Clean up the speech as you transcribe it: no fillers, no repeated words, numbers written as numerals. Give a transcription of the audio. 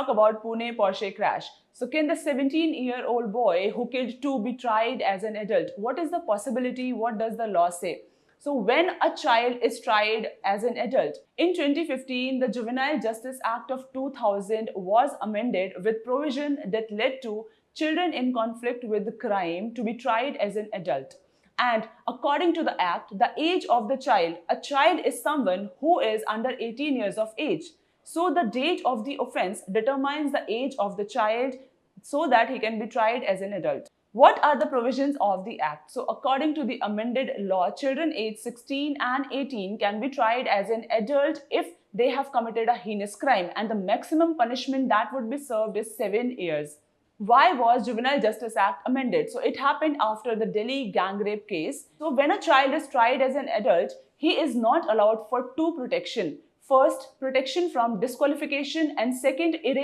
Talk about Pune Porsche crash. So, can the 17-year-old boy who killed two be tried as an adult? What is the possibility? What does the law say? So, when a child is tried as an adult, in 2015, the Juvenile Justice Act of 2000 was amended with provision that led to children in conflict with crime to be tried as an adult. And according to the act, the age of the child, a child is someone who is under 18 years of age. So the date of the offense determines the age of the child so that he can be tried as an adult. What are the provisions of the act? So according to the amended law, children aged 16 and 18 can be tried as an adult if they have committed a heinous crime, and the maximum punishment that would be served is 7 years. Why was Juvenile Justice Act amended? So it happened after the Delhi gang rape case. So when a child is tried as an adult, he is not allowed for two protection. First, protection from disqualification, and second, erasure